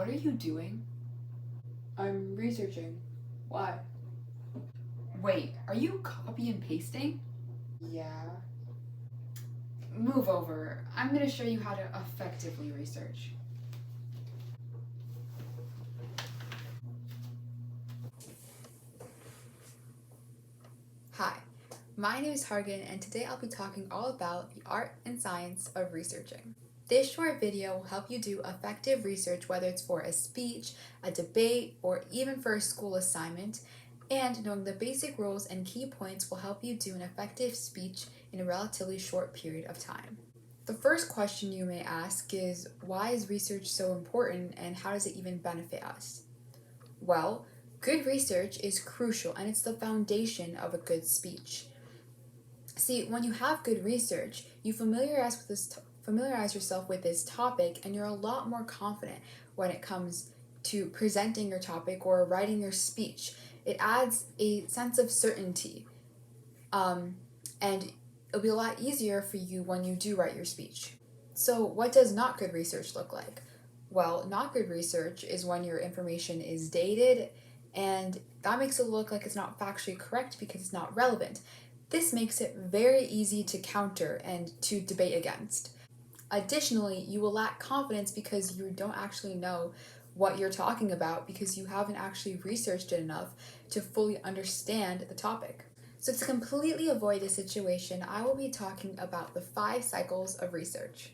What are you doing? I'm researching. Why? Wait, are you copy and pasting? Yeah. Move over. I'm going to show you how to effectively research. Hi, my name is Hargan, and today I'll be talking all about the art and science of researching. This short video will help you do effective research, whether it's for a speech, a debate, or even for a school assignment. And knowing the basic rules and key points will help you do an effective speech in a relatively short period of time. The first question you may ask is, why is research so important and how does it even benefit us? Well, good research is crucial and it's the foundation of a good speech. See, when you have good research, you familiarize yourself with this topic, and you're a lot more confident when it comes to presenting your topic or writing your speech. It adds a sense of certainty, and it'll be a lot easier for you when you do write your speech. So, what does not good research look like? Well, not good research is when your information is dated, and that makes it look like it's not factually correct because it's not relevant. This makes it very easy to counter and to debate against. Additionally, you will lack confidence because you don't actually know what you're talking about because you haven't actually researched it enough to fully understand the topic. So, to completely avoid this situation, I will be talking about the 5 cycles of research.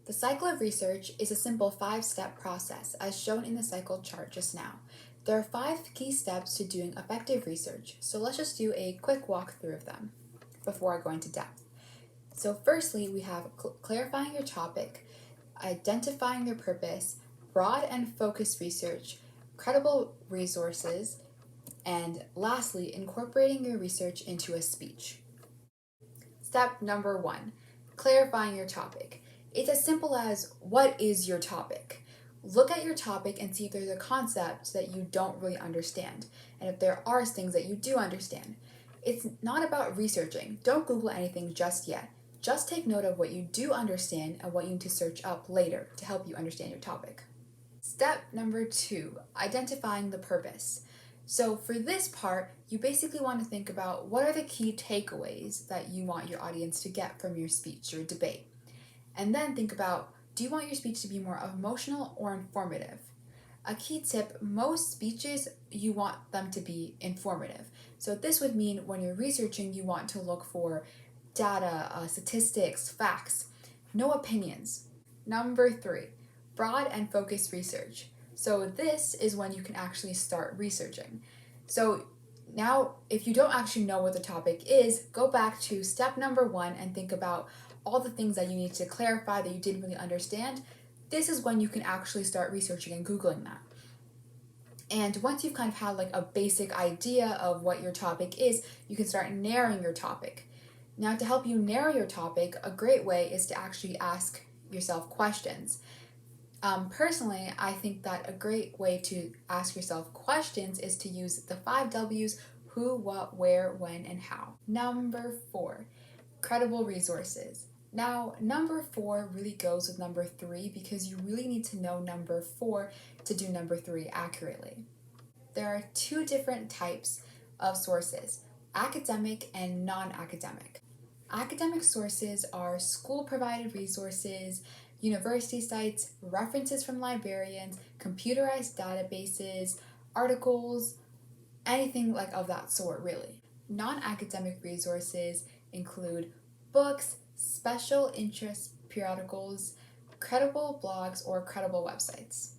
The cycle of research is a simple 5-step process as shown in the cycle chart just now. There are 5 key steps to doing effective research, so let's just do a quick walkthrough of them before I go into depth. So firstly, we have clarifying your topic, identifying your purpose, broad and focused research, credible resources, and lastly, incorporating your research into a speech. Step number 1, clarifying your topic. It's as simple as, what is your topic? Look at your topic and see if there's a concept that you don't really understand, and if there are things that you do understand. It's not about researching. Don't Google anything just yet. Just take note of what you do understand and what you need to search up later to help you understand your topic. Step number 2, identifying the purpose. So for this part, you basically want to think about what are the key takeaways that you want your audience to get from your speech or debate. And then think about, do you want your speech to be more emotional or informative? A key tip, most speeches, you want them to be informative. So this would mean when you're researching, you want to look for data, statistics, facts, no opinions. Number 3, broad and focused research. So this is when you can actually start researching. So now, if you don't actually know what the topic is, go back to step number 1 and think about all the things that you need to clarify that you didn't really understand. This is when you can actually start researching and Googling that. And once you've kind of had like a basic idea of what your topic is, you can start narrowing your topic. Now, to help you narrow your topic, a great way is to actually ask yourself questions. Personally, I think that a great way to ask yourself questions is to use the 5 W's: who, what, where, when, and how. Number 4, credible resources. Now, number 4 really goes with number 3 because you really need to know number 4 to do number 3 accurately. There are 2 different types of sources: academic and non-academic. Academic sources are school-provided resources, university sites, references from librarians, computerized databases, articles, anything like of that sort, really. Non-academic resources include books, special interest periodicals, credible blogs, or credible websites.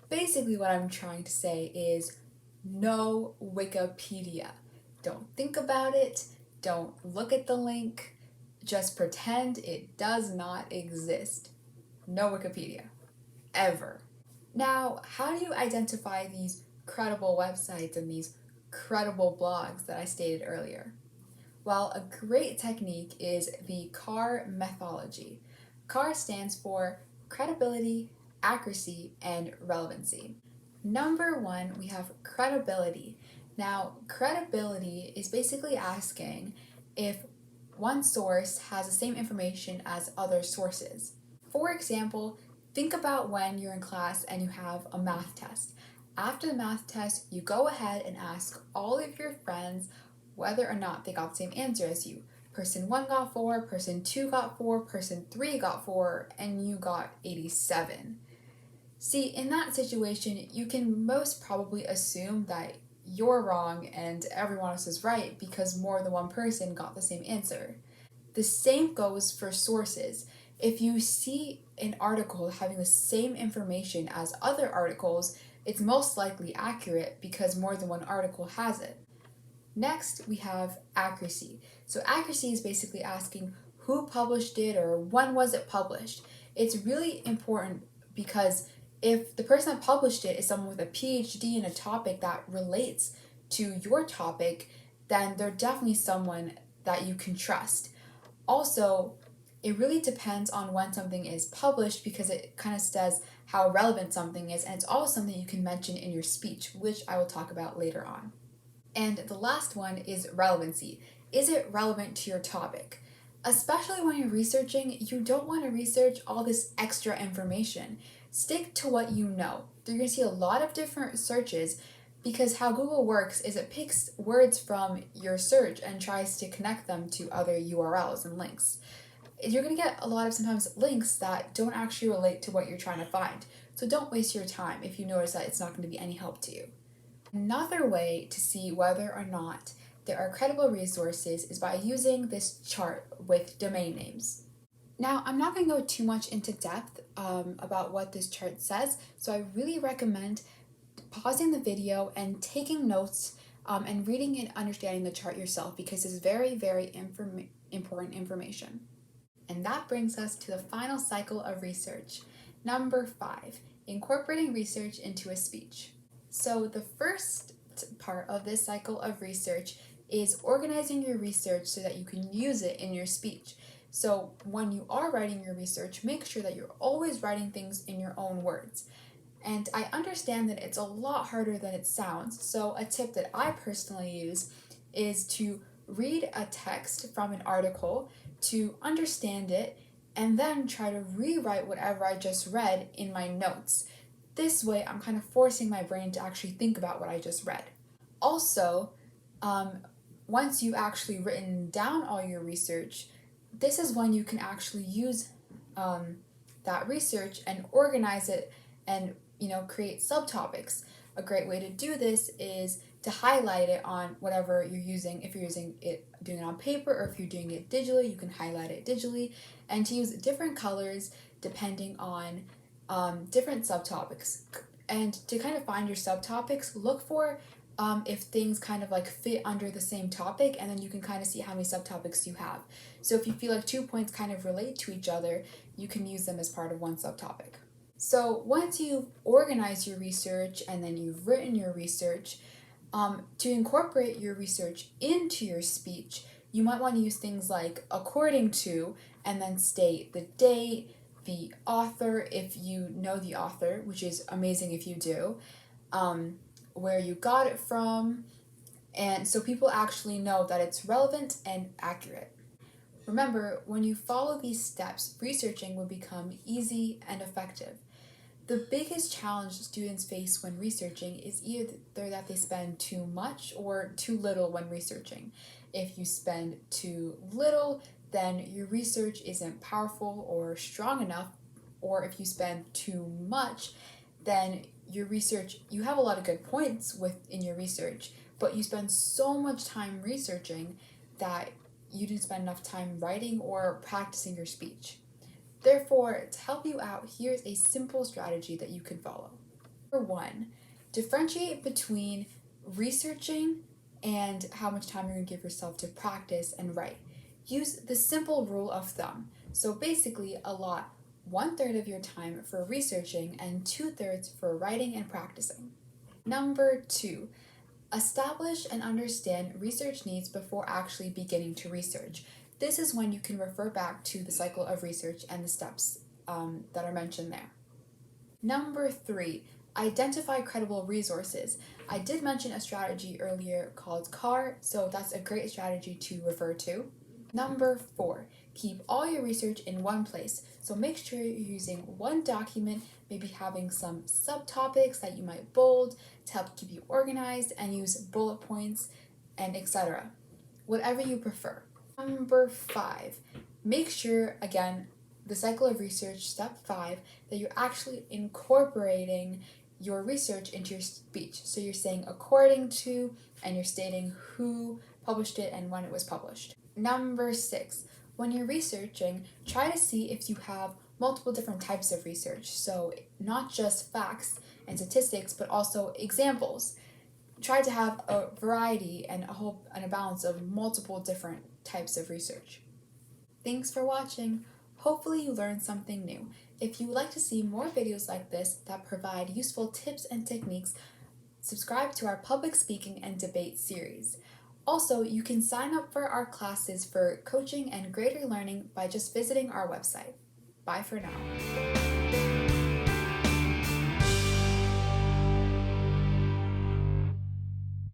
Basically, what I'm trying to say is no Wikipedia. Don't think about it, don't look at the link, just pretend it does not exist. No Wikipedia. Ever. Now, how do you identify these credible websites and these credible blogs that I stated earlier? Well, a great technique is the CAR methodology. CAR stands for credibility, accuracy, and relevancy. Number 1, we have credibility. Now, credibility is basically asking if one source has the same information as other sources. For example, Think about when you're in class and you have a math test. After the math test, you go ahead and ask all of your friends whether or not they got the same answer as you. Person 1 got 4, person 2 got 4, person 3 got 4, and you got 87. See, in that situation, you can most probably assume that you're wrong and everyone else is right because more than one person got the same answer. The same goes for sources. If you see an article having the same information as other articles, it's most likely accurate because more than one article has it. Next, we have accuracy. So, accuracy is basically asking who published it or when was it published. It's really important because if the person that published it is someone with a PhD in a topic that relates to your topic, then they're definitely someone that you can trust. Also, it really depends on when something is published because it kind of says how relevant something is, and it's also something you can mention in your speech, which I will talk about later on. And the last one is relevancy. Is it relevant to your topic? Especially when you're researching, you don't want to research all this extra information. Stick to what you know. You're going to see a lot of different searches because how Google works is it picks words from your search and tries to connect them to other URLs and links. You're going to get a lot of sometimes links that don't actually relate to what you're trying to find. So don't waste your time if you notice that it's not going to be any help to you. Another way to see whether or not there are credible resources is by using this chart with domain names. Now, I'm not going to go too much into depth about what this chart says, so I really recommend pausing the video and taking notes and reading and understanding the chart yourself because it's very, very important information. And that brings us to the final cycle of research. Number 5, incorporating research into a speech. So the first part of this cycle of research is organizing your research so that you can use it in your speech. So when you are writing your research, make sure that you're always writing things in your own words. And I understand that it's a lot harder than it sounds, so a tip that I personally use is to read a text from an article to understand it and then try to rewrite whatever I just read in my notes. This way, I'm kind of forcing my brain to actually think about what I just read. Also, once you've actually written down all your research, this is when you can actually use that research and organize it and create subtopics. A great way to do this is to highlight it on whatever you're using. If you're doing it on paper or if you're doing it digitally, you can highlight it digitally, and to use different colors depending on different subtopics. And to kind of find your subtopics, look for if things kind of like fit under the same topic, and then you can kind of see how many subtopics you have. So if you feel like 2 points kind of relate to each other, you can use them as part of one subtopic. So once you've organized your research and then you've written your research, to incorporate your research into your speech, you might want to use things like according to, and then state the date, the author, if you know the author, which is amazing if you do, where you got it from, and so people actually know that it's relevant and accurate. Remember, when you follow these steps, researching will become easy and effective. The biggest challenge students face when researching is either that they spend too much or too little when researching. If you spend too little, then your research isn't powerful or strong enough, or if you spend too much, then your research, you have a lot of good points in your research, but you spend so much time researching that you didn't spend enough time writing or practicing your speech. Therefore, to help you out, here's a simple strategy that you can follow. Number 1, differentiate between researching and how much time you're going to give yourself to practice and write. Use the simple rule of thumb. So basically, allot 1/3 of your time for researching and 2/3 for writing and practicing. Number 2, establish and understand research needs before actually beginning to research. This is when you can refer back to the cycle of research and the steps that are mentioned there. Number 3, identify credible resources. I did mention a strategy earlier called CAR, so that's a great strategy to refer to. Number 4, Keep all your research in one place, so make sure you're using one document, maybe having some subtopics that you might bold to help keep you organized, and use bullet points and etc. Whatever you prefer. Number 5, make sure, again, the cycle of research, step 5, that you're actually incorporating your research into your speech. So you're saying according to, and you're stating who published it and when it was published. Number 6, when you're researching, try to see if you have multiple different types of research. So not just facts and statistics, but also examples. Try to have a variety and a balance of multiple different types of research. Thanks for watching. Hopefully you learned something new. If you would like to see more videos like this that provide useful tips and techniques, subscribe to our public speaking and debate series. Also, you can sign up for our classes for coaching and greater learning by just visiting our website. Bye for now.